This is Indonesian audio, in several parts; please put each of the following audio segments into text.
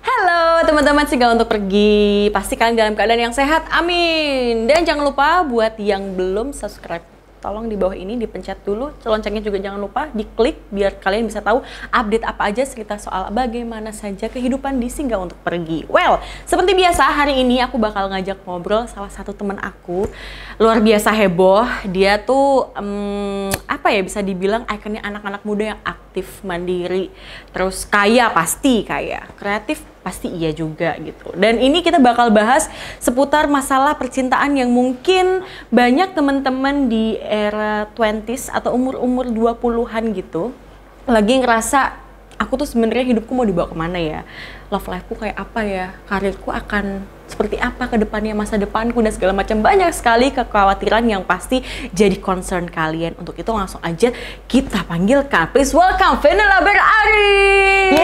Halo teman-teman Singgah Untuk Pergi. Pasti kalian dalam keadaan yang sehat, amin. Dan jangan lupa buat yang belum subscribe, tolong di bawah ini dipencet dulu, loncengnya juga jangan lupa diklik biar kalian bisa tahu update apa aja cerita soal bagaimana saja kehidupan di Singgah Untuk Pergi. Well, seperti biasa hari ini aku bakal ngajak ngobrol salah satu teman aku, luar biasa heboh. Dia tuh apa ya, bisa dibilang ikonnya anak-anak muda yang aktif, mandiri, terus kaya, pasti kaya, kreatif pasti iya juga gitu. Dan ini kita bakal bahas seputar masalah percintaan yang mungkin banyak teman-teman di era 20s atau umur-umur 20-an gitu lagi ngerasa, aku tuh sebenarnya hidupku mau dibawa kemana ya? Love life-ku kayak apa ya? Karirku akan seperti apa ke depannya, masa depanku dan segala macam. Banyak sekali kekhawatiran yang pasti jadi concern kalian. Untuk itu langsung aja kita panggilkan. Please welcome Fenella Berarin.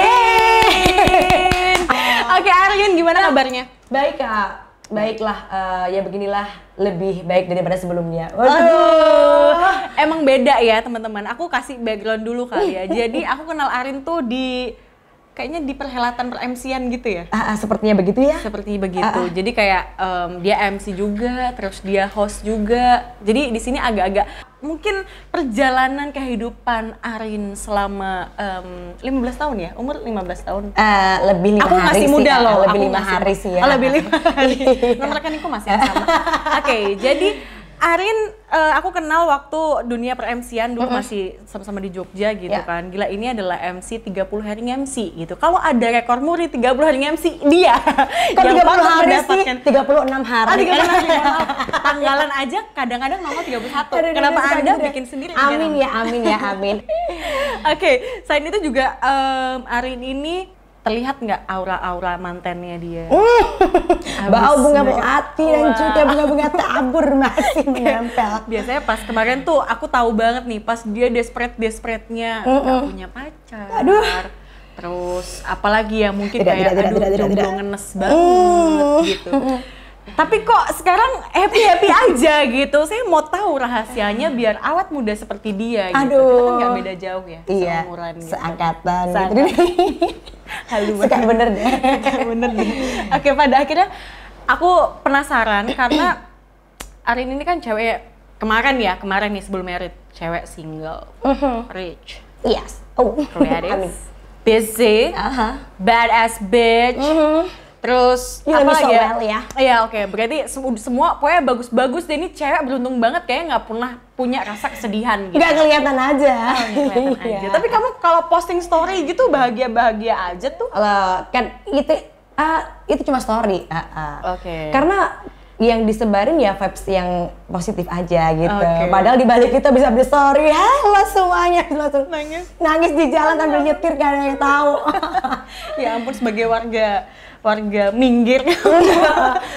Oke, Arin, gimana kabarnya? Baik Kak, baiklah, ya beginilah, lebih baik daripada sebelumnya. Waduh, emang beda ya teman-teman. Aku kasih background dulu kali ya. Jadi aku kenal Arin tuh kayaknya di perhelatan per-MC-an gitu ya? Sepertinya begitu ya? Seperti begitu. Jadi kayak dia MC juga, terus dia host juga. Jadi di sini agak-agak mungkin perjalanan kehidupan Arin selama 15 tahun ya? Umur 15 tahun? Lebih 5 hari sih. Aku masih muda loh. Lebih 5 hari sih ya. Lebih 5 hari. Nomor rekeningku masih yang sama. Oke, jadi Arin, aku kenal waktu dunia per-MC-an dulu masih sama-sama di Jogja gitu kan. Gila, ini adalah MC 30 hari MC gitu. Kalau ada rekor muri 30 hari MC, dia Kok yang 30 hari sih? 36 hari. 36 hari, maaf. Tanggalan aja kadang-kadang nomor 31. Kenapa Anda bikin sendiri? Amin ya, amin ya, amin. Oke, selain itu juga Arin ini terlihat nggak aura-aura mantannya dia? Bau bunga melati dan juga bunga-bunga tabur masih menempel. Biasanya pas kemarin tuh aku tahu banget nih pas dia desperate-nya nggak punya pacar. Aduh. Terus apalagi ya mungkin kayak jomblo ngenes banget gitu. Tapi kok sekarang happy-happy aja gitu. Saya mau tahu rahasianya biar awet muda seperti dia gitu. Kita kan nggak beda jauh ya, iya, seumuran gitu. seangkatan. Halu Suka bener deh. Bener deh. Oke, pada akhirnya aku penasaran karena Arin ini kan cewek kemarin nih sebelum married, cewek single, rich, Yes. creative, busy, badass bitch. Terus apa lagi ya? Ya? Iya, oke. Berarti semua pokoknya bagus-bagus deh. Ini cewek beruntung banget, kayaknya nggak pernah punya rasa kesedihan gitu. Nggak kelihatan aja. Kelihatan aja. Tapi kamu kalau posting story gitu bahagia-bahagia aja tuh? Kan itu cuma story. Oke. Karena yang disebarin ya vibes yang positif aja gitu. Oke. Padahal di balik itu bisa update story, halo semuanya, langsung Nangis di jalan sambil nyetir gak ada yang tahu. Ya ampun, sebagai warga minggir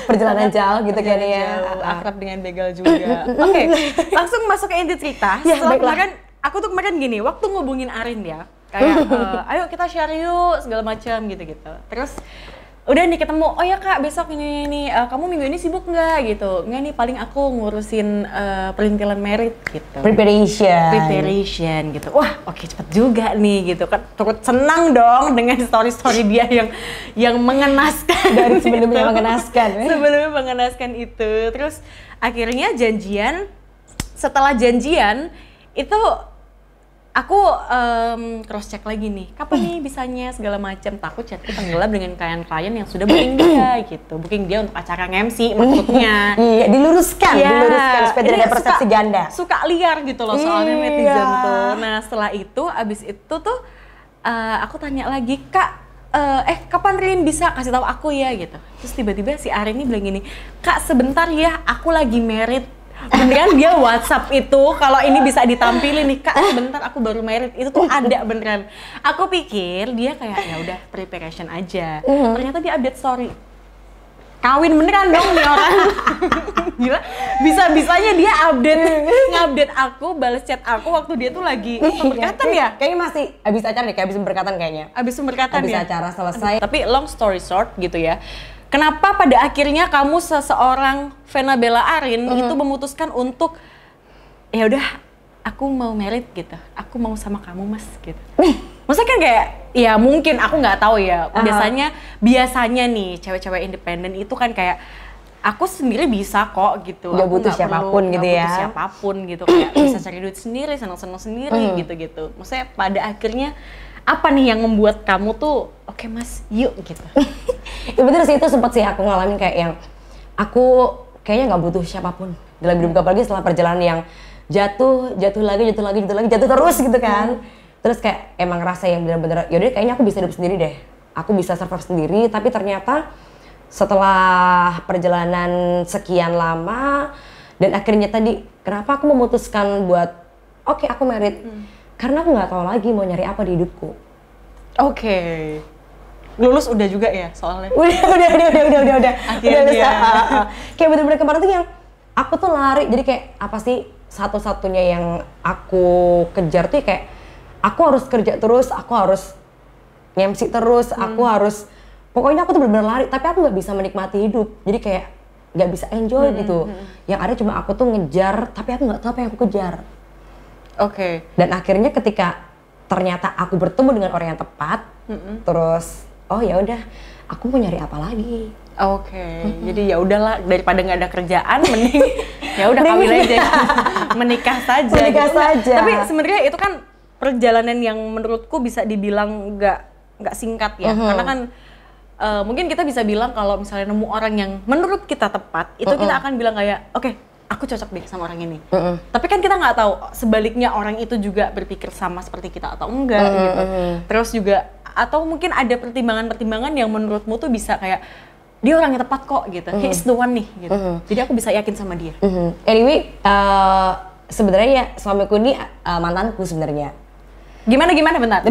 Perjalanan jauh gitu kan ya. Akrab dengan begal juga. Oke, langsung masuk ke inti cerita. Ya, Setelah baiklah. aku tuh kemarin gini, waktu ngubungin Arin ya, kayak ayo kita share yuk segala macam gitu-gitu. Terus udah nih ketemu, oh ya kak besok ini kamu minggu ini sibuk nggak gitu? Nggak nih, paling aku ngurusin perintilan merit gitu. Preparation gitu. Wah, oke, cepet juga nih gitu kan. Turut senang dong dengan story dia yang mengenaskan. Dari sebelumnya mengenaskan. Sebelumnya mengenaskan itu. Terus akhirnya janjian. Setelah janjian itu aku cross check lagi nih, kapan nih bisanya segala macam. Takut chatku tenggelam dengan klien-klien yang sudah booking dia gitu, booking dia untuk acara MC maksudnya. Iya, diluruskan supaya tidak ada persepsi ganda. Suka liar gitu loh soalnya netizen tuh. Nah setelah itu, abis itu tuh aku tanya lagi, kak, kapan Rin bisa kasih tahu aku ya gitu. Terus tiba-tiba si Arin ini bilang gini, kak sebentar ya, aku lagi married. Beneran dia WhatsApp itu, kalau ini bisa ditampilin nih, kak sebentar aku baru married, itu tuh ada beneran. Aku pikir dia kayak ya udah preparation aja. Ternyata dia update story. Kawin beneran dong nih orang. Gila, bisa-bisanya dia ngupdate aku, balas chat aku waktu dia tuh lagi pemberkatan ya? Kayaknya masih habis acara deh, kayak habis pemberkatan kayaknya. Habis pemberkatan habis ya? acara selesai. Tapi long story short gitu ya. Kenapa pada akhirnya kamu seseorang Fenella Arin itu memutuskan untuk ya udah aku mau married gitu. Aku mau sama kamu mas gitu. Maksudnya kan kayak, ya mungkin aku nggak tahu ya. Biasanya nih cewek-cewek independen itu kan kayak aku sendiri bisa kok gitu. Gak butuh siapapun gitu ya. Gak butuh siapapun gitu. Kayak bisa cari duit sendiri, seneng-seneng sendiri gitu-gitu. Maksudnya pada akhirnya apa nih yang membuat kamu tuh oke mas, yuk gitu. Ya bener sih, itu sempet sih aku ngalamin kayak yang aku kayaknya nggak butuh siapapun dalam hidup, apalagi setelah perjalanan yang jatuh lagi terus gitu kan. Terus kayak emang rasa yang bener-bener yaudah kayaknya aku bisa hidup sendiri deh, aku bisa survive sendiri. Tapi ternyata setelah perjalanan sekian lama dan akhirnya tadi kenapa aku memutuskan buat oke, aku married, karena aku nggak tahu lagi mau nyari apa di hidupku. Oke. Lulus udah juga ya soalnya? Udah. Akhirnya. Kayak bener-bener kemarin tuh yang aku tuh lari, jadi kayak apa sih satu-satunya yang aku kejar tuh kayak aku harus kerja terus, aku harus MC terus, aku harus, pokoknya aku tuh bener-bener lari, tapi aku nggak bisa menikmati hidup. Jadi kayak nggak bisa enjoy gitu. Yang ada cuma aku tuh ngejar, tapi aku nggak tahu apa yang aku kejar. Oke. Dan akhirnya ketika ternyata aku bertemu dengan orang yang tepat, terus oh ya udah, aku mau nyari apa lagi? Oke. Jadi ya udahlah, daripada nggak ada kerjaan, mending ya udah kawin aja, menikah saja. Menikah gitu. saja. Tapi sebenarnya itu kan perjalanan yang menurutku bisa dibilang nggak singkat ya, karena kan mungkin kita bisa bilang kalau misalnya nemu orang yang menurut kita tepat, itu kita akan bilang kayak oke, aku cocok deh sama orang ini. Tapi kan kita nggak tahu sebaliknya orang itu juga berpikir sama seperti kita atau enggak gitu. Terus juga atau mungkin ada pertimbangan-pertimbangan yang menurutmu tuh bisa kayak dia orang yang tepat kok gitu. He is the one nih gitu. Jadi aku bisa yakin sama dia. Anyway, sebenarnya ya suamiku ini mantanku sebenarnya. Gimana bentar?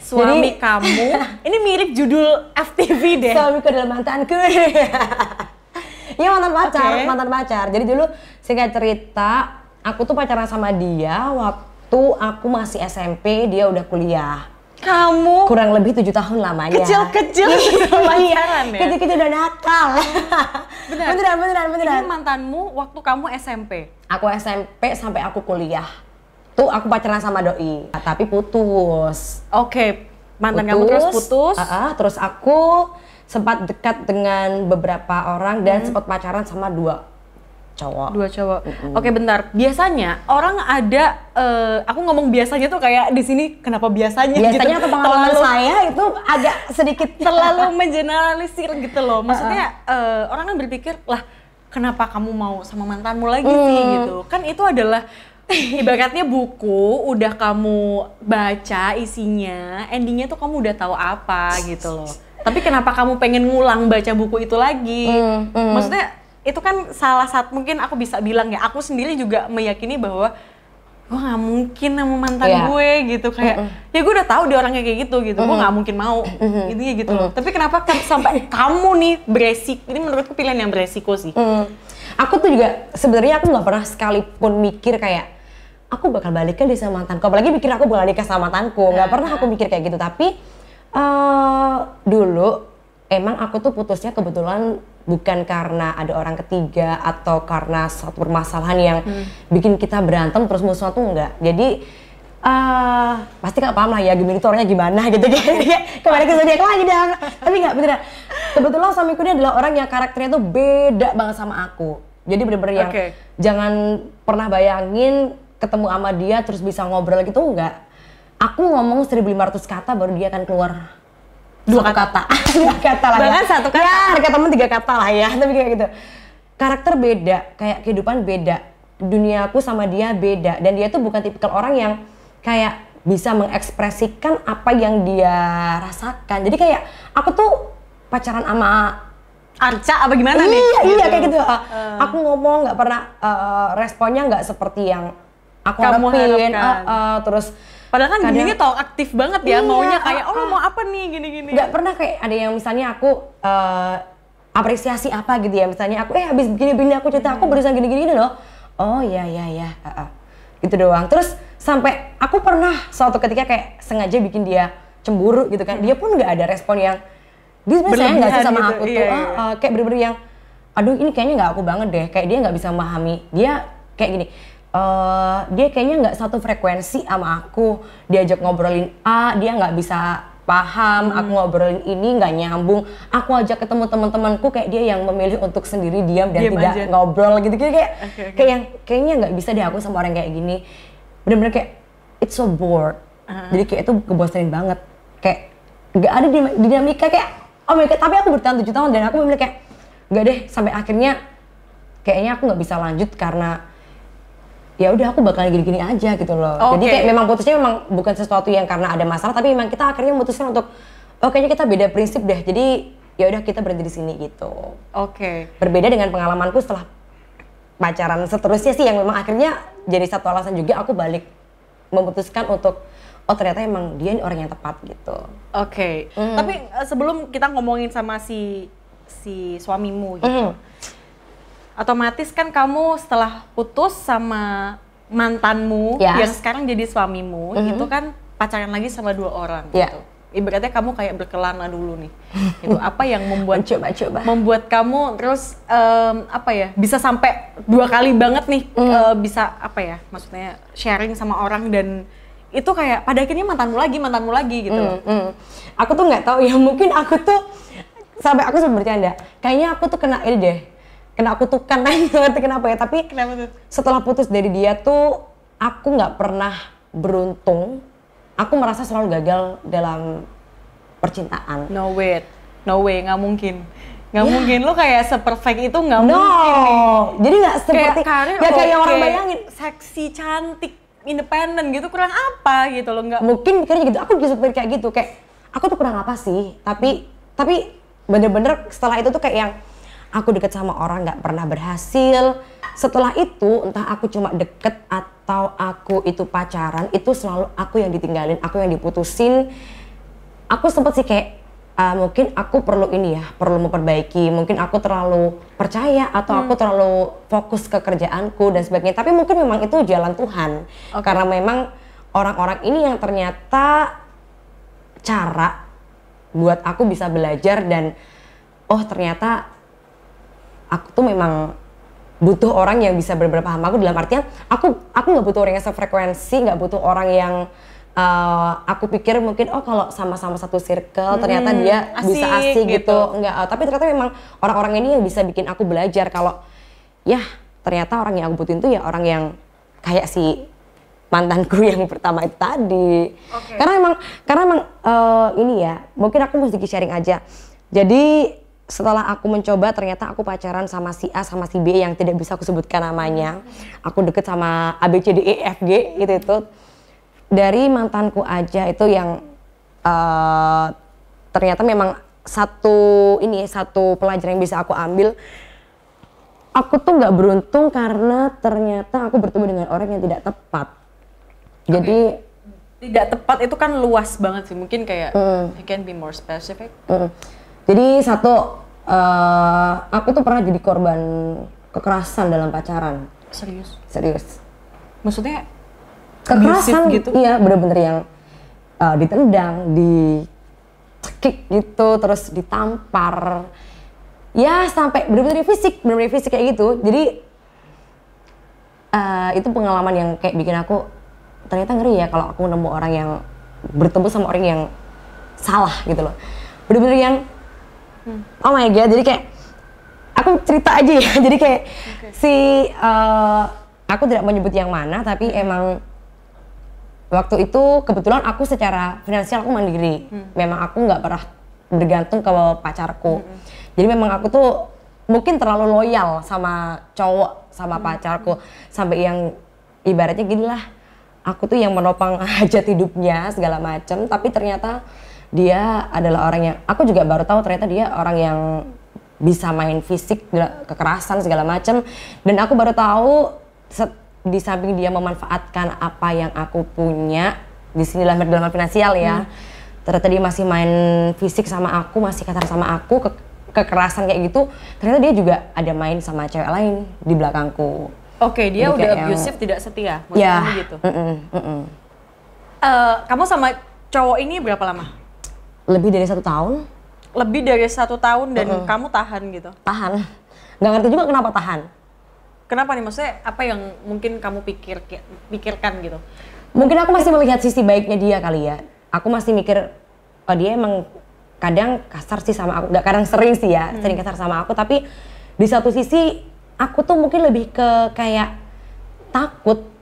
Suami kamu, ini mirip judul FTV deh. Suamiku adalah mantanku. Ya mantan pacar. Jadi dulu singkat cerita, aku tuh pacaran sama dia waktu aku masih SMP, dia udah kuliah. Kamu? Kurang lebih 7 tahun lamanya. Kecil pacaran ya? Kecil-kecil udah nakal. Beneran. Ini mantanmu waktu kamu SMP? Aku SMP sampai aku kuliah. Tuh aku pacaran sama doi, tapi putus. Oke, mantan kamu terus putus? Terus aku sempat dekat dengan beberapa orang dan sempat pacaran sama 2 cowok. Oke, bentar. Biasanya orang ada, aku ngomong biasanya tuh kayak di sini kenapa biasanya gitu. Atau pengalaman saya itu agak sedikit terlalu mengeneralisir gitu loh. Maksudnya orang kan berpikir, lah kenapa kamu mau sama mantanmu lagi sih gitu. Kan itu adalah ibaratnya buku, udah kamu baca isinya, endingnya tuh kamu udah tahu apa gitu loh. Tapi kenapa kamu pengen ngulang baca buku itu lagi? Maksudnya itu kan salah satu, mungkin aku bisa bilang ya, aku sendiri juga meyakini bahwa gue nggak mungkin sama mantan gue gitu, kayak ya gue udah tahu dia orangnya kayak gitu, gue nggak mungkin mau intinya gitu loh. Tapi kenapa sampai kamu nih beresiko? Ini menurutku pilihan yang beresiko sih. Aku tuh juga sebenarnya aku nggak pernah sekalipun mikir kayak aku bakal balikan deh sama mantanku, apalagi mikir aku bakal nikah sama mantanku, nggak pernah aku mikir kayak gitu. Tapi dulu emang aku tuh putusnya kebetulan bukan karena ada orang ketiga atau karena satu permasalahan yang bikin kita berantem terus musuhan tuh enggak. Jadi pasti gak paham lah ya gimana itu orangnya gimana gitu kan. Kembali ke zodiak lagi dong. Tapi enggak, beneran. Kebetulan suamiku ini adalah orang yang karakternya tuh beda banget sama aku. Jadi bener-bener yang jangan pernah bayangin ketemu sama dia terus bisa ngobrol gitu, enggak. Aku ngomong 1.500 kata baru dia akan keluar 2 kata. 2 kata lah. Bahkan ya. 1 kata. Ya, ada temen 3 kata lah ya. Tapi kayak gitu. Karakter beda, kayak kehidupan beda. Duniaku sama dia beda. Dan dia tuh bukan tipikal orang yang kayak bisa mengekspresikan apa yang dia rasakan. Jadi kayak aku tuh pacaran sama Arca apa gimana nih? Iya kayak gitu. Aku ngomong nggak pernah responnya nggak seperti yang aku harapin. Terus padahal kan dirinya talk aktif banget ya, maunya kayak mau apa nih gini-gini. Nggak pernah kayak ada yang misalnya aku apresiasi apa gitu ya, misalnya aku habis begini-begini aku cerita aku berusaha gini-gini loh. Oh iya gitu doang. Terus sampai aku pernah suatu ketika kayak sengaja bikin dia cemburu gitu kan, dia pun nggak ada respon yang dia sebenarnya nggak sih sama gitu, aku tuh kayak bener-bener yang aduh ini kayaknya nggak aku banget deh, kayak dia nggak bisa memahami. Dia kayak gini, dia kayaknya nggak satu frekuensi sama aku. Diajak ngobrolin A, dia nggak bisa paham. Aku ngobrolin ini nggak nyambung. Aku ajak ketemu teman-temanku, kayak dia yang memilih untuk sendiri diam dan tidak aja ngobrol gitu. Kayak kayak yang kayaknya nggak bisa deh aku sama orang kayak gini. Bener-bener kayak it's so bored. Jadi kayak itu ngebosenin banget. Kayak nggak ada dinamika kayak oh my god. Tapi aku bertahan 7 tahun dan aku memilih kayak nggak deh, sampai akhirnya kayaknya aku nggak bisa lanjut karena ya udah aku bakalan gini-gini aja gitu loh. Jadi kayak memang putusnya memang bukan sesuatu yang karena ada masalah, tapi memang kita akhirnya memutuskan untuk kayaknya kita beda prinsip deh. Jadi ya udah kita berhenti di sini gitu. Berbeda dengan pengalamanku setelah pacaran seterusnya sih yang memang akhirnya jadi satu alasan juga aku balik memutuskan untuk ternyata emang dia orang yang tepat gitu. Tapi sebelum kita ngomongin sama si suamimu gitu. Otomatis kan kamu setelah putus sama mantanmu yang sekarang jadi suamimu, itu kan pacaran lagi sama 2 orang gitu. Ibaratnya kamu kayak berkelana dulu nih. Itu apa yang membuat membuat kamu terus bisa sampai 2 kali banget nih bisa maksudnya sharing sama orang dan itu kayak pada akhirnya mantanmu lagi gitu. Aku tuh nggak tahu ya, mungkin aku tuh sampai aku sempat bercanda. Kayaknya aku tuh kena ini deh. Kena kutukan, ngerti kenapa ya, tapi setelah putus dari dia tuh aku nggak pernah beruntung, aku merasa selalu gagal dalam percintaan. No way, nggak mungkin lo kayak seperfect itu nggak mungkin nih. Jadi nggak seperti kayak orang bayangin, seksi, cantik, independen gitu, kurang apa gitu lo nggak? Mungkin mikirnya gitu, aku juga seperti kayak gitu, kayak aku tuh kurang apa sih, tapi bener-bener setelah itu tuh kayak yang aku deket sama orang nggak pernah berhasil. Setelah itu entah aku cuma deket atau aku itu pacaran, itu selalu aku yang ditinggalin, aku yang diputusin. Aku sempet sih kayak mungkin aku perlu perlu memperbaiki, mungkin aku terlalu percaya atau aku terlalu fokus ke kerjaanku dan sebagainya. Tapi mungkin memang itu jalan Tuhan, karena memang orang-orang ini yang ternyata cara buat aku bisa belajar dan ternyata aku tuh memang butuh orang yang bisa benar-benar paham aku, dalam artian aku nggak butuh orang yang sefrekuensi, nggak butuh orang yang aku pikir mungkin kalau sama-sama satu circle ternyata dia bisa asik gitu. Enggak, tapi ternyata memang orang-orang ini yang bisa bikin aku belajar kalau ya ternyata orang yang aku butuhin tuh ya orang yang kayak si mantanku yang pertama itu tadi. Karena emang ini ya, mungkin aku mesti sharing aja. Jadi setelah aku mencoba, ternyata aku pacaran sama si A sama si B yang tidak bisa aku sebutkan namanya. Aku deket sama A, B, C, D, E, F, G itu. Dari mantanku aja itu yang ternyata memang satu pelajaran yang bisa aku ambil. Aku tuh nggak beruntung karena ternyata aku bertemu dengan orang yang tidak tepat. Jadi tidak tepat itu kan luas banget sih, mungkin kayak you can be more specific. Jadi aku tuh pernah jadi korban kekerasan dalam pacaran. Serius. Maksudnya kekerasan gitu? Iya, bener-bener yang ditendang, dicekik gitu, terus ditampar. Ya sampai bener-bener fisik kayak gitu. Jadi itu pengalaman yang kayak bikin aku ternyata ngeri ya kalau aku nemu orang yang bertemu sama orang yang salah gitu loh. Bener-bener yang oh my god, jadi kayak aku cerita aja ya. Jadi kayak aku tidak menyebut yang mana, tapi emang waktu itu kebetulan aku secara finansial aku mandiri. Memang aku nggak pernah bergantung ke pacarku. Jadi memang aku tuh mungkin terlalu loyal sama cowok, sama pacarku, sampai yang ibaratnya gini lah, aku tuh yang menopang hajat hidupnya segala macam, tapi ternyata dia adalah orang yang aku juga baru tahu ternyata dia orang yang bisa main fisik, kekerasan segala macam. Dan aku baru tahu di samping dia memanfaatkan apa yang aku punya di sini dalam finansial ya, ternyata dia masih main fisik sama aku, masih kasar sama aku, kekerasan kayak gitu. Ternyata dia juga ada main sama cewek lain di belakangku. Dia udah abusive, tidak setia, maksudnya kamu gitu. Kamu sama cowok ini berapa lama? Lebih dari 1 tahun. Lebih dari 1 tahun dan kamu tahan gitu? Tahan. Nggak ngerti juga kenapa tahan. Kenapa nih? Maksudnya apa yang mungkin kamu pikirkan gitu? Mungkin aku masih melihat sisi baiknya dia kali ya. Aku masih mikir, oh dia emang kadang kasar sih sama aku. Gak kadang, sering sih ya, sering kasar sama aku. Tapi di satu sisi aku tuh mungkin lebih ke kayak takut.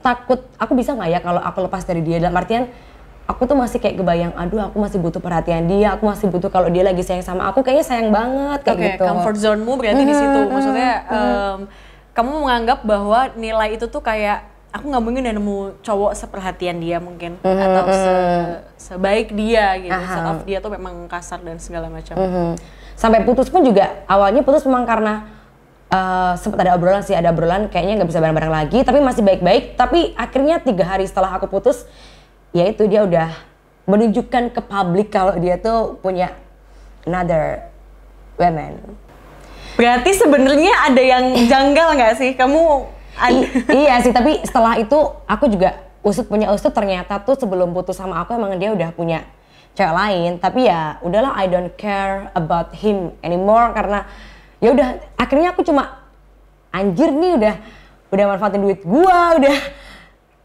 Aku bisa nggak ya kalau aku lepas dari dia? Dalam artian aku tuh masih kayak kebayang, aduh aku masih butuh perhatian dia. Aku masih butuh kalau dia lagi sayang sama aku. Kayaknya sayang banget kayak gitu. Comfort zone-mu berarti di situ. Maksudnya kamu menganggap bahwa nilai itu tuh kayak aku nggak mungkin nemu cowok seperhatian dia mungkin atau sebaik dia gitu. Set of dia tuh memang kasar dan segala macam. Sampai putus pun juga awalnya putus memang karena sempat ada obrolan kayaknya nggak bisa bareng-bareng lagi, tapi masih baik-baik. Tapi akhirnya 3 hari setelah aku putus, ya itu dia udah menunjukkan ke publik kalau dia tuh punya another woman. Berarti sebenarnya ada yang janggal nggak sih? Kamu iya sih, tapi setelah itu aku juga punya usut ternyata tuh sebelum putus sama aku emang dia udah punya cewek lain. Tapi ya udahlah, I don't care about him anymore karena ya udah akhirnya aku cuma anjir nih udah manfaatin duit gua, udah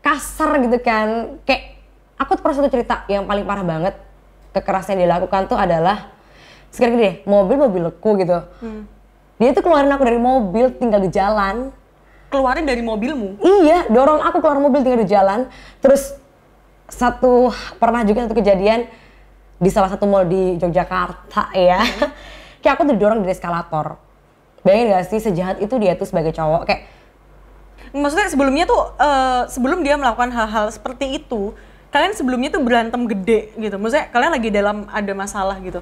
kasar gitu kan. Kayak aku tuh pernah satu cerita yang paling parah banget kekerasan yang dilakukan tuh adalah sekarang gini deh, mobilku gitu. Dia tuh keluarin aku dari mobil tinggal di jalan. Keluarin dari mobilmu? Iya, dorong aku keluar mobil tinggal di jalan. Terus pernah juga satu kejadian di salah satu mall di Yogyakarta ya. Kayak aku didorong dari eskalator. Bayangin gak sih sejahat itu dia tuh sebagai cowok kayak. Maksudnya sebelumnya tuh sebelum dia melakukan hal-hal seperti itu, kalian sebelumnya tuh berantem gede gitu. Maksudnya kalian lagi ada masalah gitu.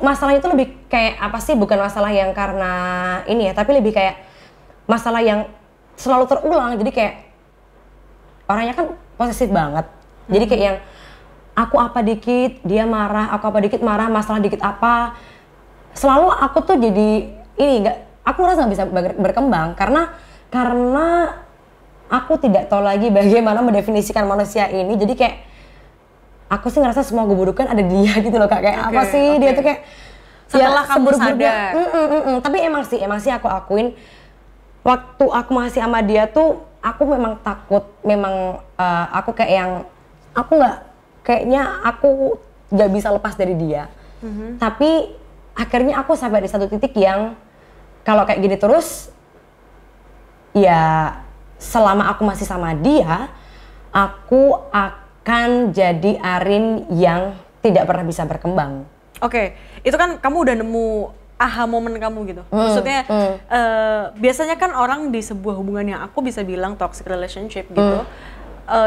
Masalahnya itu lebih kayak apa sih, bukan masalah yang karena ini ya, tapi lebih kayak masalah yang selalu terulang. Jadi kayak orangnya kan posesif banget. Jadi kayak yang aku apa dikit dia marah, aku apa dikit marah, masalah dikit apa. Selalu aku tuh jadi aku merasa nggak bisa berkembang karena aku tidak tahu lagi bagaimana mendefinisikan manusia ini. Jadi kayak aku sih ngerasa semua keburukan ada dia gitu loh Kak. Kayak apa sih dia tuh kayak setelah kamu sadar. Tapi emang sih aku akuin waktu aku masih sama dia tuh aku memang takut. Memang aku kayak yang aku nggak bisa lepas dari dia. Tapi akhirnya aku sampai di satu titik yang kalau kayak gini terus ya selama aku masih sama dia aku akan jadi Arin yang tidak pernah bisa berkembang. Oke, itu kan kamu udah nemu aha momen kamu gitu. Maksudnya biasanya kan orang di sebuah hubungan yang aku bisa bilang toxic relationship gitu,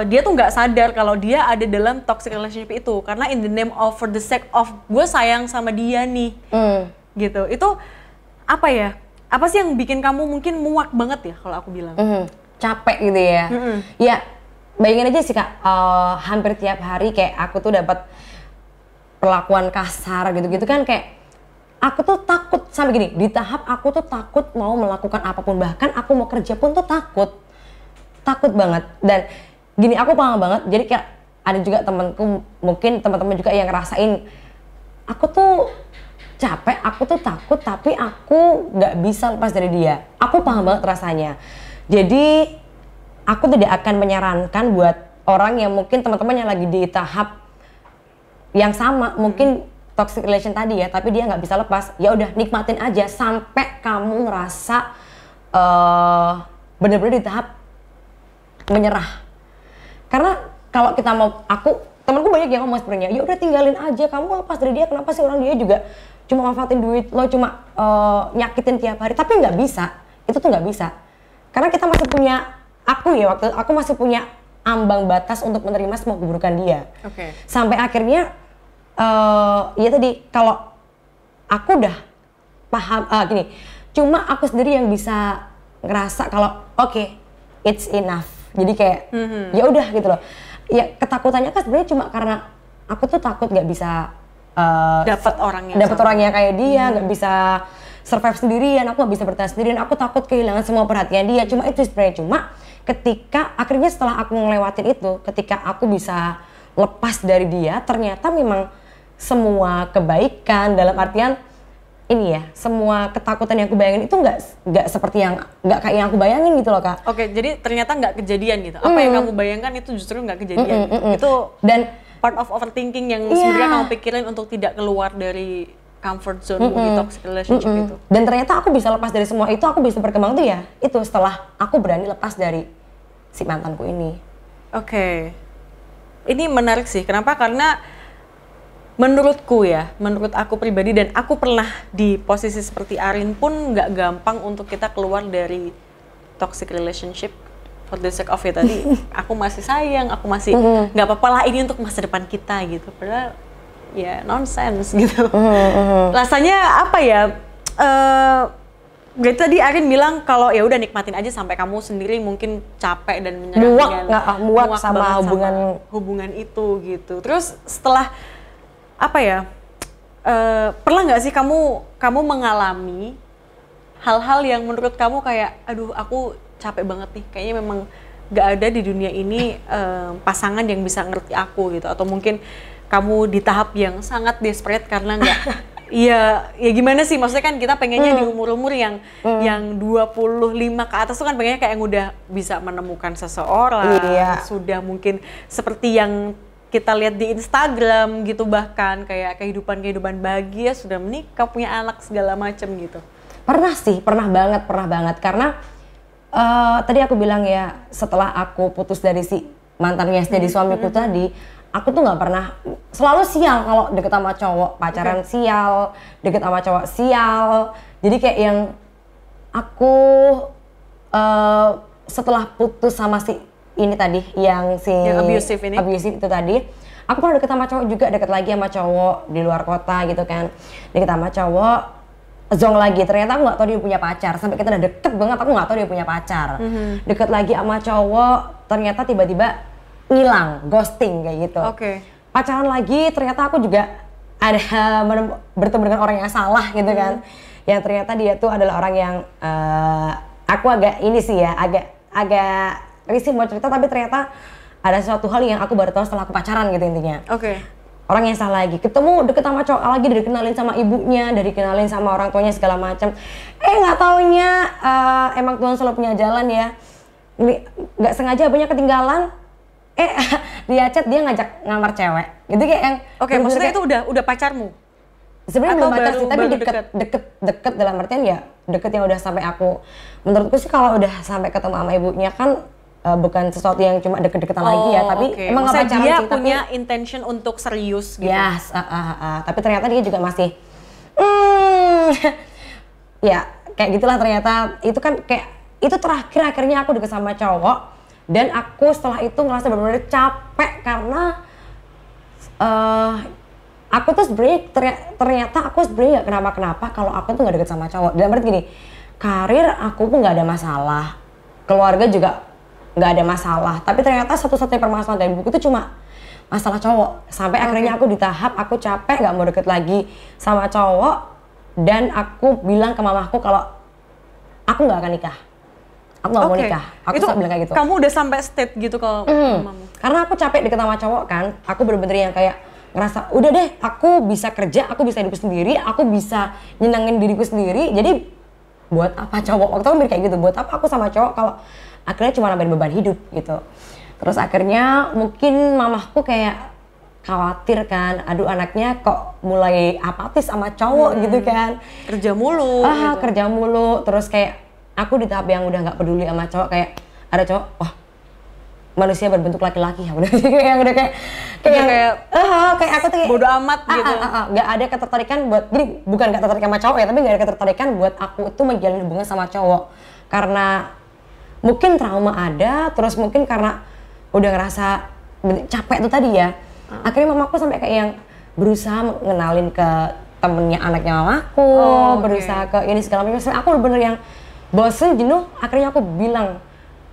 dia tuh nggak sadar kalau dia ada dalam toxic relationship itu karena in the name of for the sake of gue sayang sama dia nih, gitu. Itu apa ya? Apa sih yang bikin kamu mungkin muak banget ya kalau aku bilang? Capek gitu ya. Ya. Bayangin aja sih Kak, hampir tiap hari kayak aku tuh dapat perlakuan kasar gitu-gitu kan, kayak aku tuh takut sampai gini, di tahap aku tuh takut mau melakukan apapun, bahkan aku mau kerja pun tuh takut banget. Dan gini, aku paham banget, jadi kayak ada juga temanku, mungkin teman-teman juga yang ngerasain aku tuh capek, aku tuh takut tapi aku nggak bisa lepas dari dia. Aku paham banget rasanya. Jadi aku tidak akan menyarankan buat orang yang mungkin teman-teman yang lagi di tahap yang sama, mungkin toxic relation tadi ya, tapi dia nggak bisa lepas. Ya udah nikmatin aja sampai kamu ngerasa bener-bener di tahap menyerah. Karena kalau kita mau, temanku banyak yang ngomong sebenarnya, ya udah tinggalin aja, kamu lepas dari dia. Kenapa sih orang dia juga cuma manfaatin duit lo, cuma nyakitin tiap hari? Tapi nggak bisa, itu tuh nggak bisa. Karena kita masih punya aku masih punya ambang batas untuk menerima semua keburukan dia. Sampai akhirnya ya tadi kalau aku udah paham gini, cuma aku sendiri yang bisa ngerasa kalau it's enough. Jadi kayak ya udah gitu loh. Ya ketakutannya kan sebenarnya cuma karena aku tuh takut nggak bisa dapat orang yang kayak dia, nggak bisa survive sendirian, aku nggak bisa bertahan sendirian, aku takut kehilangan semua perhatian dia. Cuma itu sebenarnya ketika akhirnya setelah aku ngelewatin itu, ketika aku bisa lepas dari dia, ternyata memang semua kebaikan dalam artian ini ya, semua ketakutan yang aku bayangin itu nggak seperti yang nggak kayak yang aku bayangin gitu loh Kak. Oke, jadi ternyata nggak kejadian gitu. Apa yang kamu bayangkan itu justru nggak kejadian. Itu Dan part of overthinking yang sebenarnya kamu pikirin untuk tidak keluar dari comfort zone di toxic relationship itu. Dan ternyata aku bisa lepas dari semua itu, aku bisa berkembang tuh ya itu setelah aku berani lepas dari si mantanku ini. Oke. Ini menarik sih. Kenapa? Karena menurutku ya, menurut aku pribadi dan aku pernah di posisi seperti Arin pun nggak gampang untuk kita keluar dari toxic relationship for the sake of it tadi. Aku masih sayang, aku masih nggak apa-apa lah ini untuk masa depan kita gitu. Padahal ya nonsense gitu. Rasanya apa ya? Berarti tadi Arin bilang kalau ya udah nikmatin aja sampai kamu sendiri mungkin capek dan menyerah muak sama hubungan itu gitu. Terus setelah apa ya, pernah nggak sih kamu mengalami hal-hal yang menurut kamu kayak aduh aku capek banget nih, kayaknya memang nggak ada di dunia ini pasangan yang bisa ngerti aku gitu, atau mungkin kamu di tahap yang sangat desperate karena nggak ya gimana sih, maksudnya kan kita pengennya di umur-umur yang 25 ke atas tuh kan pengennya kayak yang udah bisa menemukan seseorang, sudah mungkin seperti yang kita lihat di Instagram gitu, bahkan kayak kehidupan bahagia, sudah menikah, punya anak segala macam gitu. Pernah sih, pernah banget karena tadi aku bilang ya setelah aku putus dari si mantannya jadi suamiku tadi, aku tuh nggak pernah, selalu sial kalau deket sama cowok, pacaran sial, deket sama cowok sial. Jadi kayak yang aku setelah putus sama si ini tadi yang abusive itu tadi, aku pernah deket sama cowok juga, deket lagi sama cowok di luar kota gitu kan, deket sama cowok, zong lagi, ternyata aku nggak tahu dia punya pacar, sampai kita udah deket banget aku nggak tahu dia punya pacar, deket lagi sama cowok, ternyata tiba-tiba ngilang, ghosting kayak gitu. Pacaran lagi, ternyata aku juga ada bertemu dengan orang yang salah gitu kan, yang ternyata dia tuh adalah orang yang aku agak ini sih ya, agak risih mau cerita, tapi ternyata ada suatu hal yang aku baru tahu setelah aku pacaran gitu intinya. Orang yang salah lagi, ketemu deket sama cowok lagi, dari kenalin sama ibunya, dari kenalin sama orang tuanya segala macam. Nggak taunya emang Tuhan selalu punya jalan ya. Nggak sengaja abangnya ketinggalan. Dia chat, dia ngajak ngamar cewek. Gitu kayak yang. Maksudnya itu udah pacarmu? Sebenarnya belum pacar sih, tapi deket dalam artian ya deket yang udah sampai aku. Menurutku sih kalau udah sampai ketemu sama ibunya kan bukan sesuatu yang cuma deket-deketan lagi ya, tapi emang nggak pacaran dia sih, punya intention untuk serius gitu. Yes, tapi ternyata dia juga masih ya kayak gitulah ternyata. Itu kan kayak itu akhirnya aku deket sama cowok, dan aku setelah itu ngerasa benar-benar capek karena aku tuh sebenarnya ternyata aku sebenarnya nggak kenapa-kenapa kalau aku tuh nggak deket sama cowok. Dalam arti gini, karir aku pun nggak ada masalah, keluarga juga nggak ada masalah, tapi ternyata satu-satunya permasalahan dari buku itu cuma masalah cowok. Sampai akhirnya aku di tahap aku capek nggak mau deket lagi sama cowok, dan aku bilang ke mamaku kalau aku nggak akan nikah, aku nggak mau nikah. Aku itu bilang kayak gitu. Kamu udah sampai state gitu kalau mamamu? Karena aku capek deket sama cowok kan, aku bener-bener yang kayak ngerasa udah deh, aku bisa kerja, aku bisa hidup sendiri, aku bisa nyenengin diriku sendiri, jadi buat apa cowok? Waktu itu mikir kayak gitu, buat apa aku sama cowok kalau akhirnya cuma nambahin beban hidup gitu. Terus akhirnya mungkin mamahku kayak khawatir kan, aduh anaknya kok mulai apatis sama cowok gitu kan, kerja mulu gitu. Kerja mulu, terus kayak aku di tahap yang udah nggak peduli sama cowok, kayak ada cowok, wah manusia berbentuk laki-laki ya, udah kayak aku tuh kayak bodo amat gitu. Nggak ada ketertarikan buat, jadi bukan nggak tertarik sama cowok ya, tapi nggak ada ketertarikan buat aku tuh menjalin hubungan sama cowok, karena mungkin trauma ada, terus mungkin karena udah ngerasa capek tuh tadi ya. Akhirnya mamaku sampai kayak yang berusaha mengenalin ke temennya anaknya mamaku, berusaha ke ini segala macam. Aku bener-bener yang bosen, jenuh. Akhirnya aku bilang,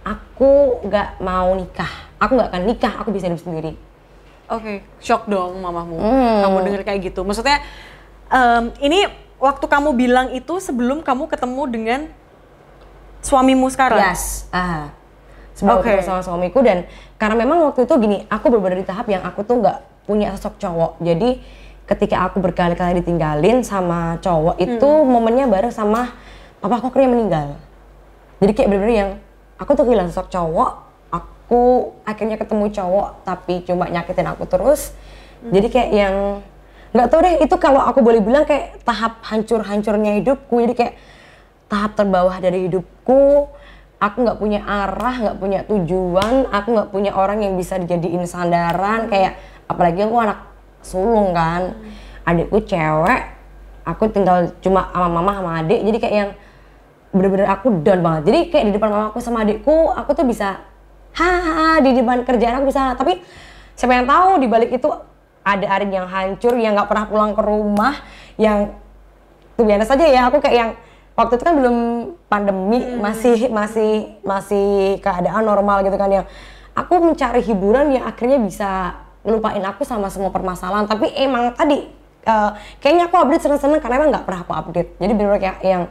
aku nggak mau nikah, aku nggak akan nikah, aku bisa hidup sendiri. Shock dong mamahmu. Kamu denger kayak gitu. Maksudnya ini waktu kamu bilang itu sebelum kamu ketemu dengan suamimu sekarang? Yes. Sebelum ketemu sama suamiku, dan karena memang waktu itu gini, aku benar-benar di tahap yang aku tuh nggak punya sosok cowok. Jadi ketika aku berkali-kali ditinggalin sama cowok itu momennya bareng sama papa aku akhirnya meninggal. Jadi kayak bener-bener yang aku tuh kehilangan sosok cowok, aku akhirnya ketemu cowok tapi cuma nyakitin aku terus. Jadi kayak yang nggak tahu deh, itu kalau aku boleh bilang kayak tahap hancur-hancurnya hidupku. Jadi kayak tahap terbawah dari hidupku. Aku nggak punya arah, nggak punya tujuan, aku nggak punya orang yang bisa dijadiin sandaran. Kayak apalagi aku anak sulung kan, adikku cewek, aku tinggal cuma sama mama sama adik. Jadi kayak yang bener-bener aku down banget. Jadi kayak di depan mamaku sama adikku, aku tuh bisa hahaha, di depan kerjaan aku bisa. Tapi siapa yang tahu di balik itu ada Arin yang hancur, yang nggak pernah pulang ke rumah, yang tuh biasa saja ya. Aku kayak yang waktu itu kan belum pandemi, masih keadaan normal gitu kan, yang aku mencari hiburan yang akhirnya bisa ngelupain aku sama semua permasalahan. Tapi emang tadi kayaknya aku update seneng-seneng karena emang nggak pernah aku update. Jadi bener-bener kayak yang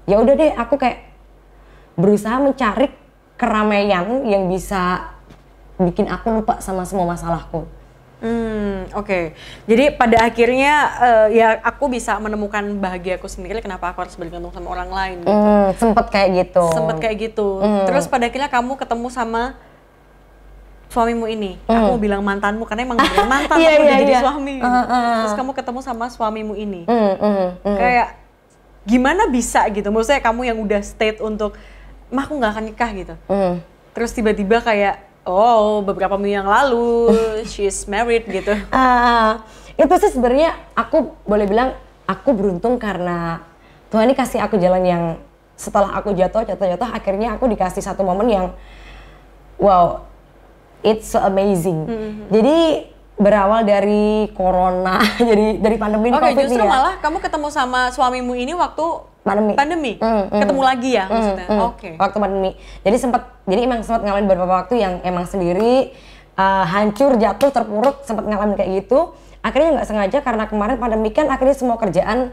ya udah deh, aku kayak berusaha mencari keramaian yang bisa bikin aku lupa sama semua masalahku. Oke. Jadi pada akhirnya ya aku bisa menemukan bahagia aku sendiri. Kenapa aku harus bergantung sama orang lain? Gitu. Sempet kayak gitu. Terus pada akhirnya kamu ketemu sama suamimu ini. Aku mau bilang mantanmu karena emang bener mantan aku udah jadi suami. Terus kamu ketemu sama suamimu ini. Kayak gimana bisa gitu? Maksudnya kamu yang udah state untuk mah aku nggak akan nikah gitu. Terus tiba-tiba kayak oh, beberapa minggu yang lalu she's married gitu. Itu sih sebenarnya aku boleh bilang aku beruntung karena Tuhan ini kasih aku jalan yang setelah aku jatuh akhirnya aku dikasih satu momen yang wow, it's so amazing. Jadi berawal dari corona, jadi dari pandemi COVID justru ya. Malah kamu ketemu sama suamimu ini waktu pandemi. Ketemu lagi ya maksudnya. Waktu pandemi. Jadi emang sempat ngalamin beberapa waktu yang emang sendiri hancur, jatuh, terpuruk, sempat ngalamin kayak gitu. Akhirnya nggak sengaja karena kemarin pandemi kan akhirnya semua kerjaan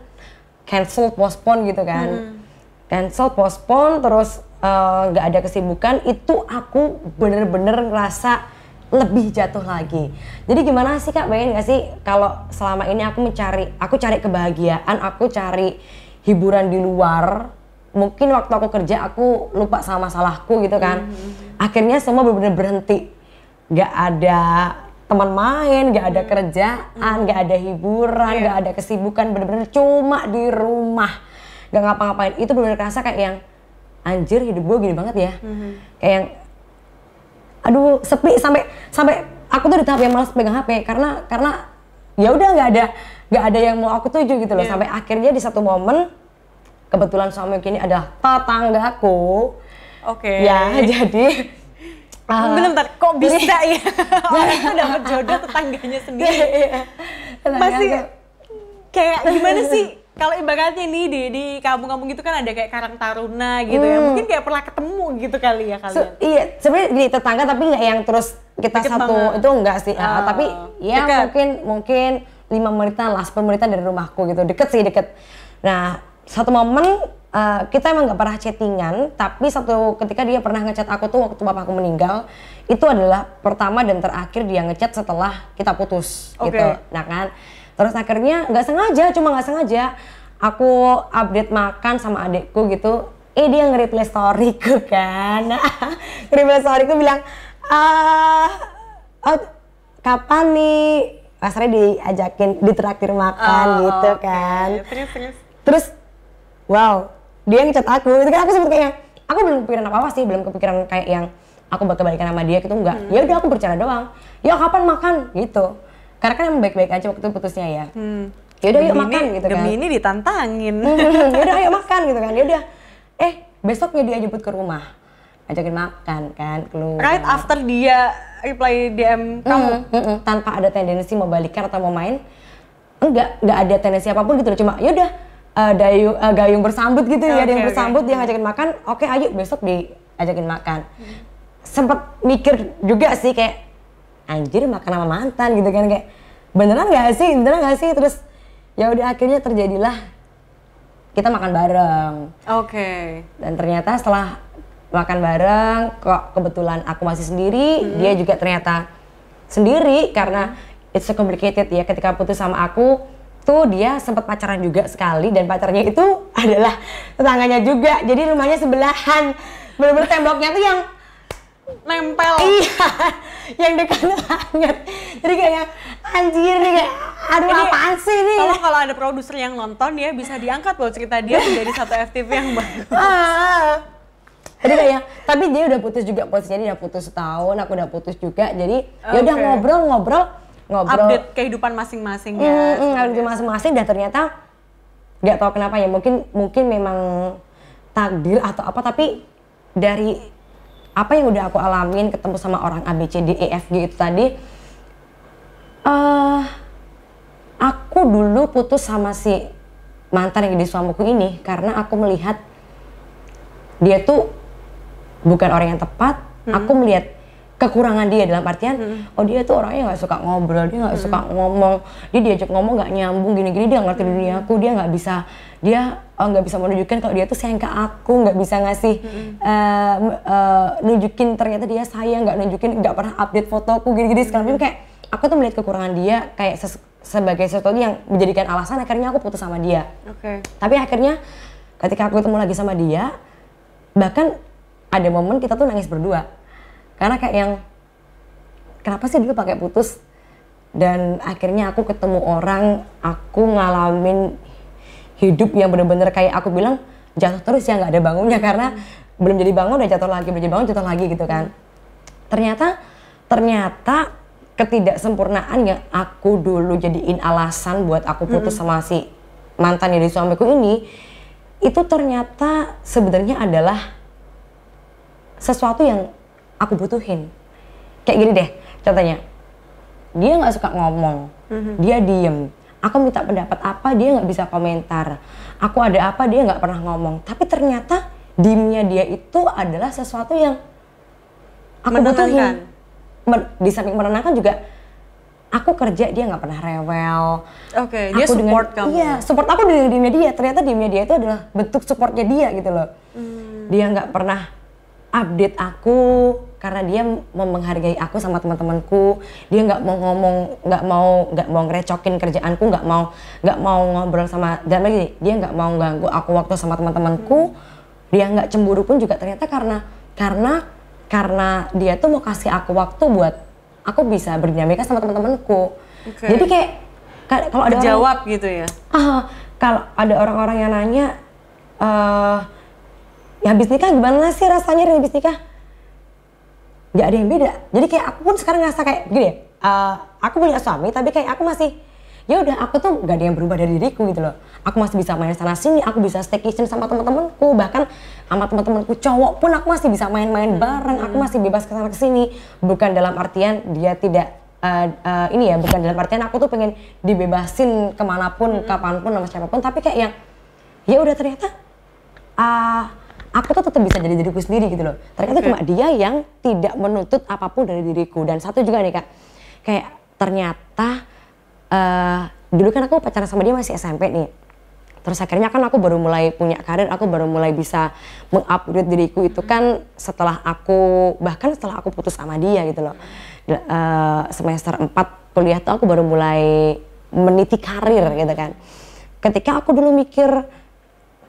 cancel, postpone gitu kan. Cancel, postpone, terus nggak ada kesibukan. Itu aku bener-bener ngerasa lebih jatuh lagi. Jadi gimana sih Kak, bayangin gak sih kalau selama ini aku cari kebahagiaan, aku cari hiburan di luar. Mungkin waktu aku kerja aku lupa sama masalahku gitu kan. Akhirnya semua benar-benar berhenti. Gak ada teman main, gak ada kerjaan, gak ada hiburan, gak ada kesibukan, benar-benar cuma di rumah. Gak ngapa-ngapain. Itu benar-benar kerasa kayak yang anjir, hidup gue gini banget ya. Kayak yang aduh sepi, sampai aku tuh di tahap yang malas pegang HP karena ya udah nggak ada yang mau aku tuju gitu loh. Sampai akhirnya di satu momen kebetulan suami kini adalah tetanggaku. Ya jadi bentar, kok bisa ya orang itu dapat jodoh tetangganya sendiri. Masih kayak gimana sih? Kalau ibaratnya nih di kampung-kampung gitu kan ada kayak Karang Taruna gitu ya. Mungkin kayak pernah ketemu gitu kali ya kalian. Iya, sebenarnya di tetangga tapi nggak yang terus kita deket satu banget. Itu enggak sih. Tapi ya mungkin 5 menitan lah, 10 menitan dari rumahku gitu. Deket. Nah, satu momen kita emang nggak pernah chattingan, tapi satu ketika dia pernah ngechat aku tuh waktu bapakku meninggal. Itu adalah pertama dan terakhir dia ngechat setelah kita putus gitu. Nah kan. Terus akhirnya nggak sengaja aku update makan sama adikku gitu. Dia nge-reply storyku kan. Nge-reply storyku bilang, kapan nih? Asalnya diajakin, ditraktir makan gitu kan. Terus, wow, dia ngechat aku. Itu kan aku sempet kayak, aku belum kepikiran apa-apa sih, belum kepikiran kayak yang aku bakal balikan sama dia gitu, enggak. Ya udah aku bercanda doang. Ya kapan makan gitu. Karena kan emang baik-baik aja waktu putusnya ya. Yaudah yuk makan gitu kan. Demi ini ditantangin. Yaudah ayo makan gitu kan. Yaudah. Besoknya dia jemput ke rumah. Ajakin makan kan, keluar. Right after dia reply DM kamu? Tanpa ada tendensi mau balikan atau mau main. Enggak ada tendensi apapun gitu loh. Cuma yaudah gayung bersambut gitu ya. Ada yang bersambut, dia ngajakin makan. Oke ayo besok diajakin makan. Sempet mikir juga sih kayak anjir makan sama mantan gitu kan, kayak beneran nggak sih terus ya udah akhirnya terjadilah kita makan bareng. Dan ternyata setelah makan bareng kok kebetulan aku masih sendiri, dia juga ternyata sendiri karena it's so complicated ya. Ketika putus sama aku tuh dia sempat pacaran juga sekali, dan pacarnya itu adalah tetangganya juga, jadi rumahnya sebelahan, bener-bener temboknya tuh yang nempel. Iya, yang dekat banget. Jadi kayak anjir nih, kayak aduh Ini, apaan sih nih. Tolong kalau ada produser yang nonton ya bisa diangkat loh cerita dia menjadi satu FTV yang bagus. Jadi kayak, tapi dia udah putus juga, posisinya dia udah putus setahun, aku udah putus juga. Jadi ya udah ngobrol. Update kehidupan masing-masing ya. Kehidupan masing-masing, dan ternyata nggak tahu kenapa ya, mungkin memang takdir atau apa, tapi dari apa yang udah aku alamin, ketemu sama orang A, B, C, D, E, F, G itu tadi, aku dulu putus sama si mantan yang jadi suamiku ini karena aku melihat dia tuh bukan orang yang tepat. Aku melihat kekurangan dia, dalam artian oh dia tuh orangnya nggak suka ngobrol, dia nggak suka ngomong, dia diajak ngomong nggak nyambung, gini-gini, dia nggak ngerti dunia aku, dia nggak bisa menunjukkan kalau dia tuh sayang ke aku, nggak bisa ngasih nunjukin ternyata dia sayang, nggak pernah update fotoku, gini-gini segala macam. Kayak aku tuh melihat kekurangan dia kayak sebagai sesuatu yang menjadikan alasan akhirnya aku putus sama dia. Tapi akhirnya ketika aku ketemu lagi sama dia, bahkan ada momen kita tuh nangis berdua. Karena kayak yang, kenapa sih dulu pakai putus? Dan akhirnya aku ketemu orang, aku ngalamin hidup yang bener-bener kayak aku bilang jatuh terus ya, nggak ada bangunnya, karena belum jadi bangun udah jatuh lagi, belum jadi bangun jatuh lagi gitu kan. Ternyata ketidaksempurnaan yang aku dulu jadiin alasan buat aku putus sama si mantan dari suamiku ini, itu ternyata sebenarnya adalah sesuatu yang aku butuhin. Kayak gini deh contohnya, dia nggak suka ngomong, dia diem, aku minta pendapat apa dia nggak bisa komentar, aku ada apa dia nggak pernah ngomong, tapi ternyata diemnya dia itu adalah sesuatu yang aku butuhin. Di samping menenangkan juga, aku kerja dia nggak pernah rewel. Dia support kamu. Iya, support aku dari diemnya dia. Ternyata diemnya dia itu adalah bentuk supportnya dia gitu loh. Dia nggak pernah update aku karena dia mau menghargai aku sama teman-temanku. Dia nggak mau ngomong, nggak mau ngerecokin kerjaanku, nggak mau ngobrol sama, dan lagi dia nggak mau ganggu aku waktu sama teman-temanku. Dia nggak cemburu pun juga ternyata karena dia tuh mau kasih aku waktu buat aku bisa berdinamika sama teman-temanku. Jadi kayak kalau ada jawab gitu ya. Kalau ada orang-orang yang nanya, ya habis nikah gimana sih rasanya habis nikah? Gak ada yang beda. Jadi kayak aku pun sekarang ngerasa kayak gini ya, aku punya suami tapi kayak aku masih, ya udah aku tuh gak ada yang berubah dari diriku gitu loh. Aku masih bisa main sana sini, aku bisa staycation sama teman-temanku, bahkan sama teman-temanku cowok pun aku masih bisa main-main bareng, aku masih bebas kesana kesini. Bukan dalam artian dia tidak ini ya, bukan dalam artian aku tuh pengen dibebasin kemanapun, kapanpun, sama siapapun, tapi kayak yang ya udah ternyata aku tuh tetap bisa jadi diriku sendiri gitu loh. Ternyata cuma dia yang tidak menuntut apapun dari diriku. Dan satu juga nih Kak, kayak ternyata dulu kan aku pacaran sama dia masih SMP nih. Terus akhirnya kan aku baru mulai punya karir, aku baru mulai bisa mengupgrade diriku itu kan setelah aku putus sama dia gitu loh. Semester 4 kuliah tuh aku baru mulai meniti karir gitu kan. Ketika aku dulu mikir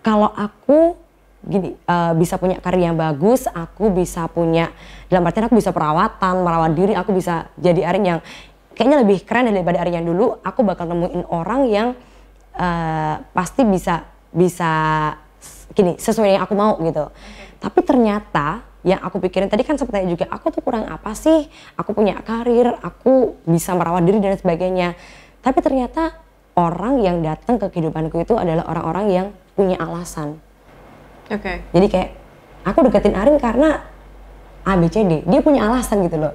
kalau aku gini, bisa punya karir yang bagus, aku bisa punya, dalam artian aku bisa perawatan, merawat diri, aku bisa jadi Arin yang kayaknya lebih keren daripada Arin yang dulu, aku bakal nemuin orang yang pasti bisa gini, sesuai yang aku mau gitu. Tapi ternyata yang aku pikirin tadi kan sepertinya juga, aku tuh kurang apa sih, aku punya karir, aku bisa merawat diri dan sebagainya. Tapi ternyata orang yang datang ke kehidupanku itu adalah orang-orang yang punya alasan. Jadi kayak aku deketin Arin karena ABCD, dia punya alasan gitu loh.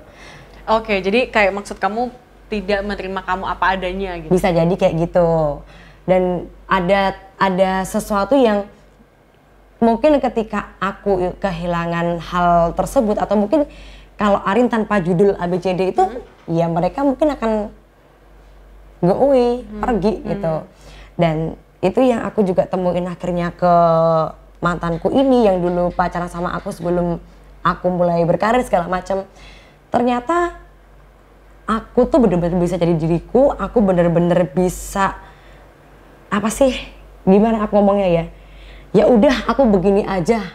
Jadi kayak maksud kamu tidak menerima kamu apa adanya gitu. Bisa jadi kayak gitu. Dan ada sesuatu yang mungkin ketika aku kehilangan hal tersebut, atau mungkin kalau Arin tanpa judul ABCD itu ya mereka mungkin akan go away, pergi gitu. Dan itu yang aku juga temuin akhirnya ke mantanku ini yang dulu pacaran sama aku sebelum aku mulai berkarir segala macam. Ternyata aku tuh bener-bener bisa jadi diriku, aku bener-bener bisa gimana aku ngomongnya ya? Ya udah aku begini aja,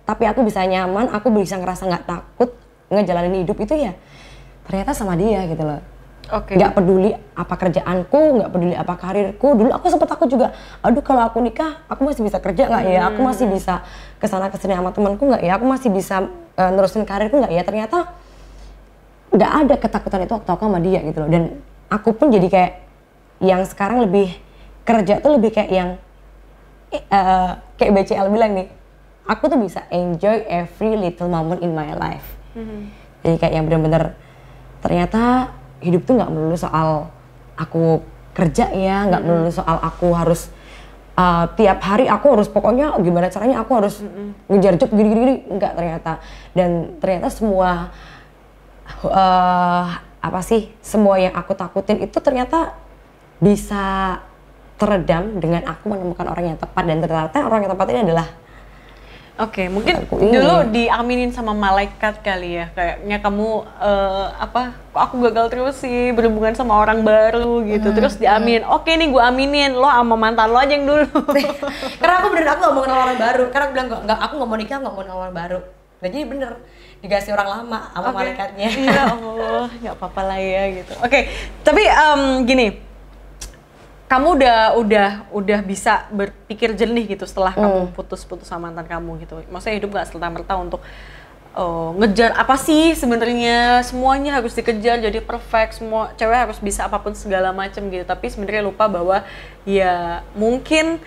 tapi aku bisa nyaman, aku bisa ngerasa nggak takut ngejalanin hidup itu ya ternyata sama dia gitu loh. Nggak peduli apa kerjaanku, nggak peduli apa karirku. Dulu aku sempet takut juga, aduh kalau aku nikah aku masih bisa kerja nggak ya, aku masih bisa kesana kesini sama temanku nggak ya, aku masih bisa nerusin karirku nggak ya. Ternyata nggak ada ketakutan itu waktu aku sama dia gitu loh. Dan aku pun jadi kayak yang sekarang lebih kerja tuh lebih kayak yang kayak BCL bilang nih, aku tuh bisa enjoy every little moment in my life. Jadi kayak yang bener-bener ternyata hidup tuh nggak melulu soal aku kerja ya, nggak melulu soal aku harus tiap hari aku harus pokoknya gimana caranya aku harus ngejar job gini-gini, enggak ternyata. Dan ternyata semua semua yang aku takutin itu ternyata bisa teredam dengan aku menemukan orang yang tepat. Dan ternyata orang yang tepat ini adalah mungkin dulu diaminin sama malaikat kali ya, kayaknya kamu kok aku gagal terus sih berhubungan sama orang baru gitu, terus diamin. Nih gue aminin, lo sama mantan lo aja yang dulu. Karena aku bener aku gak mau kenal orang baru, karena aku bilang enggak, aku gak mau nikah, gak mau kenal orang baru. Nah jadi bener dikasih orang lama sama malaikatnya. Ya Allah, gak apa-apa lah ya gitu. Tapi gini, kamu udah bisa berpikir jernih gitu setelah kamu putus sama mantan kamu gitu. Maksudnya hidup gak serta-merta untuk ngejar apa sih sebenarnya, semuanya harus dikejar jadi perfect, semua cewek harus bisa apapun segala macam gitu. Tapi sebenarnya lupa bahwa ya mungkin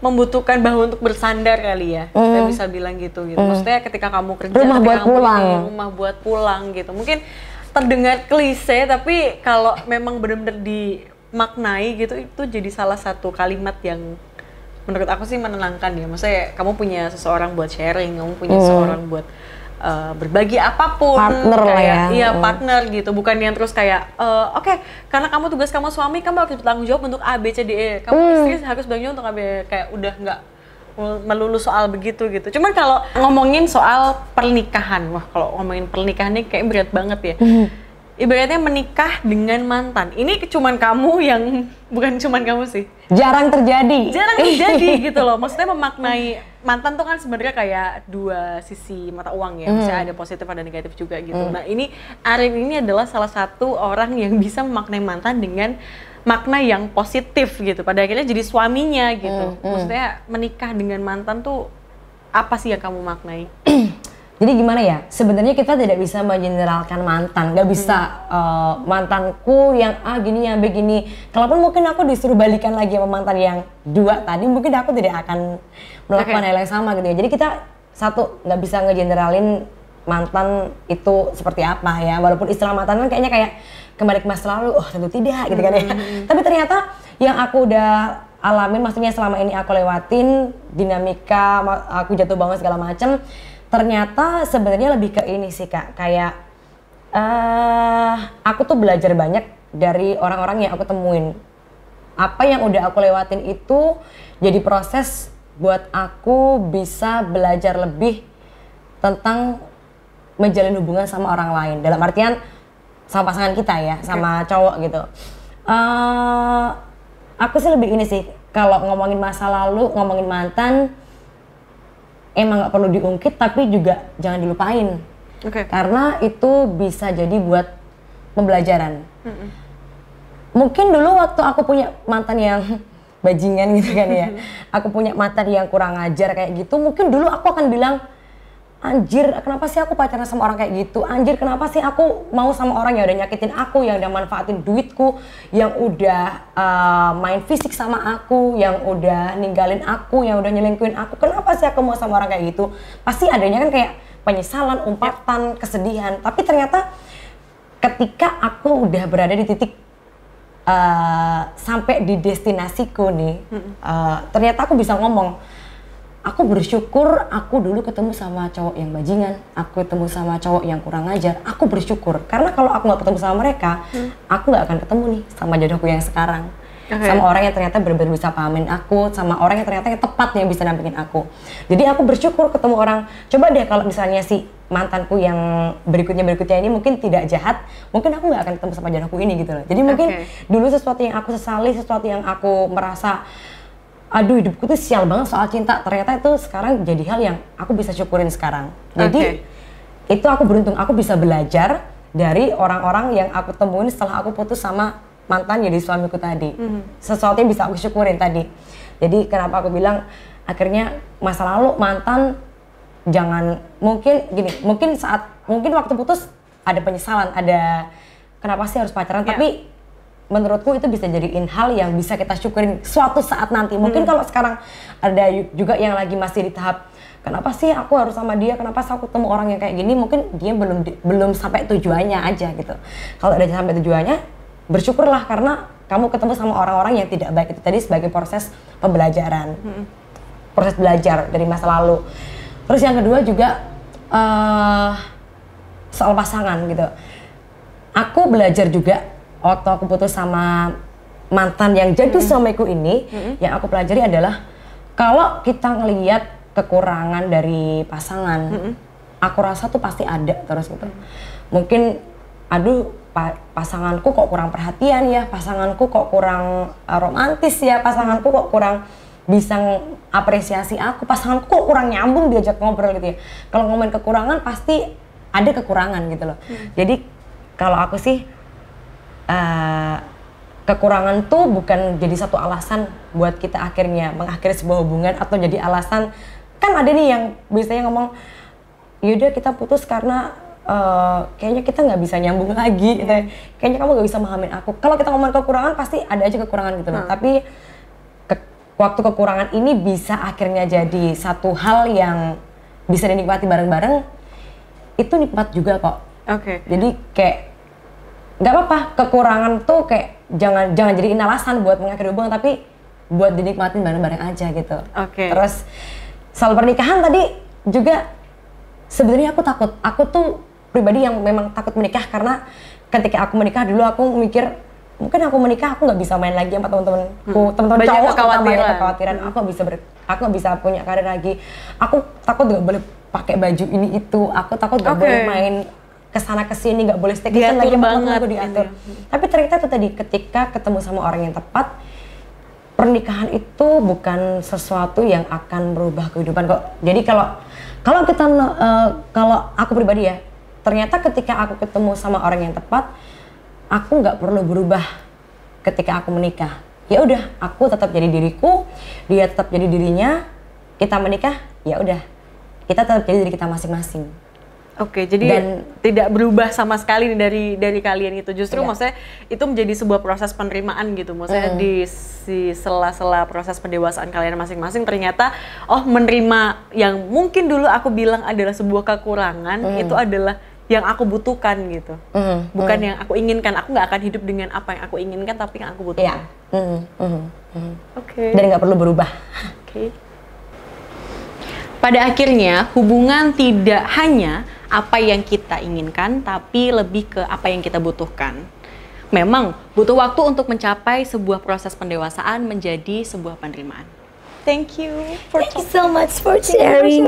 membutuhkan bahu untuk bersandar kali ya. Kita bisa bilang gitu. Maksudnya ketika kamu kerja, rumah buat pulang. Rumah buat pulang gitu. Mungkin terdengar klise, tapi kalau memang benar-benar dimaknai gitu, itu jadi salah satu kalimat yang menurut aku sih menenangkan ya. Maksudnya kamu punya seseorang buat sharing, kamu punya seseorang buat berbagi apapun, partner lah ya. Iya, partner gitu. Bukan yang terus kayak karena kamu tugas kamu suami, kamu harus bertanggung jawab untuk A, B, C, D, E. Kamu istri harus bertanggung jawab untuk A, B, kayak udah nggak melulu soal begitu gitu. Cuman kalau ngomongin soal pernikahan, wah kalau ngomongin pernikahan ini kayak berat banget ya. Ibaratnya menikah dengan mantan. Ini cuman kamu yang, bukan cuman kamu sih. Jarang terjadi gitu loh. Maksudnya memaknai mantan tuh kan sebenarnya kayak dua sisi mata uang ya. Misalnya ada positif ada negatif juga gitu. Nah ini Arin ini adalah salah satu orang yang bisa memaknai mantan dengan makna yang positif gitu. Pada akhirnya jadi suaminya gitu. Maksudnya menikah dengan mantan tuh apa sih yang kamu maknai? Jadi gimana ya, sebenarnya kita tidak bisa mengeneralkan mantan, nggak bisa mantanku yang gini yang begini. Kalaupun mungkin aku disuruh balikan lagi sama mantan yang dua tadi, mungkin aku tidak akan melakukan hal yang sama gitu ya. Jadi kita nggak bisa ngegeneralin mantan itu seperti apa ya. Walaupun istilah mantan kan kayaknya kayak kembali ke masa lalu, tentu tidak gitu kan ya. Tapi ternyata yang aku udah alamin, maksudnya selama ini aku lewatin dinamika, aku jatuh bangun segala macem. Ternyata sebenarnya lebih ke ini sih Kak, kayak aku tuh belajar banyak dari orang-orang yang aku temuin. Apa yang udah aku lewatin itu jadi proses buat aku bisa belajar lebih tentang menjalin hubungan sama orang lain. Dalam artian sama pasangan kita ya, sama cowok gitu. Aku sih lebih ini sih, kalau ngomongin masa lalu, ngomongin mantan, emang nggak perlu diungkit, tapi juga jangan dilupain. Karena itu bisa jadi buat pembelajaran. Mungkin dulu waktu aku punya mantan yang bajingan gitu kan ya, aku punya mantan yang kurang ajar kayak gitu, mungkin dulu aku akan bilang, anjir kenapa sih aku pacaran sama orang kayak gitu, anjir kenapa sih aku mau sama orang yang udah nyakitin aku, yang udah manfaatin duitku, yang udah main fisik sama aku, yang udah ninggalin aku, yang udah nyelingkuhin aku, kenapa sih aku mau sama orang kayak gitu. Pasti adanya kan kayak penyesalan, umpatan, kesedihan. Tapi ternyata ketika aku udah berada di titik sampai di destinasiku nih, ternyata aku bisa ngomong, aku bersyukur aku dulu ketemu sama cowok yang bajingan, aku ketemu sama cowok yang kurang ajar. Aku bersyukur, karena kalau aku nggak ketemu sama mereka, aku nggak akan ketemu nih sama jodohku yang sekarang. sama orang yang ternyata benar-benar bisa pahamin aku, sama orang yang ternyata yang tepat yang bisa nampingin aku. Jadi aku bersyukur ketemu orang. Coba deh kalau misalnya si mantanku yang berikutnya ini mungkin tidak jahat, mungkin aku nggak akan ketemu sama jodohku ini gitu loh. Jadi mungkin dulu sesuatu yang aku sesali, sesuatu yang aku merasa aduh hidupku tuh sial banget soal cinta, ternyata itu sekarang jadi hal yang aku bisa syukurin sekarang. Jadi itu aku beruntung, aku bisa belajar dari orang-orang yang aku temuin setelah aku putus sama mantan jadi suamiku tadi. Sesuatu yang bisa aku syukurin tadi. Jadi kenapa aku bilang akhirnya masa lalu mantan jangan, mungkin gini, mungkin waktu putus ada penyesalan, ada kenapa sih harus pacaran, tapi menurutku itu bisa jadiin hal yang bisa kita syukurin suatu saat nanti. Mungkin kalau sekarang ada juga yang lagi masih di tahap kenapa sih aku harus sama dia, kenapa sih aku ketemu orang yang kayak gini, mungkin dia belum sampai tujuannya aja gitu. Kalau udah sampai tujuannya, bersyukurlah karena kamu ketemu sama orang-orang yang tidak baik. Itu tadi sebagai proses pembelajaran, proses belajar dari masa lalu. Terus yang kedua juga soal pasangan gitu. Aku belajar juga waktu aku putus sama mantan yang jadi suamiku ini, yang aku pelajari adalah kalau kita ngelihat kekurangan dari pasangan, aku rasa tuh pasti ada terus gitu. Mungkin, aduh pasanganku kok kurang perhatian ya, pasanganku kok kurang romantis ya, pasanganku kok kurang bisa apresiasi aku, pasanganku kok kurang nyambung diajak ngobrol gitu ya. Kalau ngomongin kekurangan pasti ada kekurangan gitu loh. Jadi kalau aku sih kekurangan tuh bukan jadi satu alasan buat kita akhirnya mengakhiri sebuah hubungan atau jadi alasan. Kan ada nih yang biasanya ngomong, yaudah kita putus karena kayaknya kita nggak bisa nyambung lagi, gitu. Kayaknya kamu nggak bisa memahamin aku. Kalau kita ngomong kekurangan pasti ada aja kekurangan gitu loh. Tapi waktu kekurangan ini bisa akhirnya jadi satu hal yang bisa dinikmati bareng-bareng, itu nikmat juga kok. Jadi kayak nggak apa-apa, kekurangan tuh kayak jangan jadiin alasan buat mengakhiri hubungan, tapi buat dinikmatin bareng-bareng aja gitu. Terus soal pernikahan tadi juga sebenarnya aku takut. Aku tuh pribadi yang memang takut menikah karena ketika aku menikah dulu aku mikir mungkin aku menikah aku nggak bisa main lagi sama teman-temanku, teman-teman cowok, kekhawatiran aku nggak bisa punya karir lagi. Aku takut nggak boleh pakai baju ini itu. Aku takut nggak boleh main kesana kesini, nggak boleh staycation lagi sama teman-temanku, diatur. Tapi ternyata itu tadi ketika ketemu sama orang yang tepat, pernikahan itu bukan sesuatu yang akan merubah kehidupan kok. Jadi kalau kita kalau aku pribadi ya, ternyata ketika aku ketemu sama orang yang tepat, aku nggak perlu berubah ketika aku menikah. Ya udah, aku tetap jadi diriku, dia tetap jadi dirinya, kita menikah, ya udah, kita tetap jadi diri kita masing-masing. Jadi tidak berubah sama sekali dari kalian itu. Justru maksudnya itu menjadi sebuah proses penerimaan gitu. Maksudnya di sela-sela proses pendewasaan kalian masing-masing ternyata menerima yang mungkin dulu aku bilang adalah sebuah kekurangan, itu adalah yang aku butuhkan gitu. Bukan yang aku inginkan. Aku nggak akan hidup dengan apa yang aku inginkan, tapi yang aku butuhkan. Dan nggak perlu berubah. Pada akhirnya hubungan tidak hanya apa yang kita inginkan, tapi lebih ke apa yang kita butuhkan. Memang butuh waktu untuk mencapai sebuah proses pendewasaan menjadi sebuah penerimaan. Thank you so much for sharing.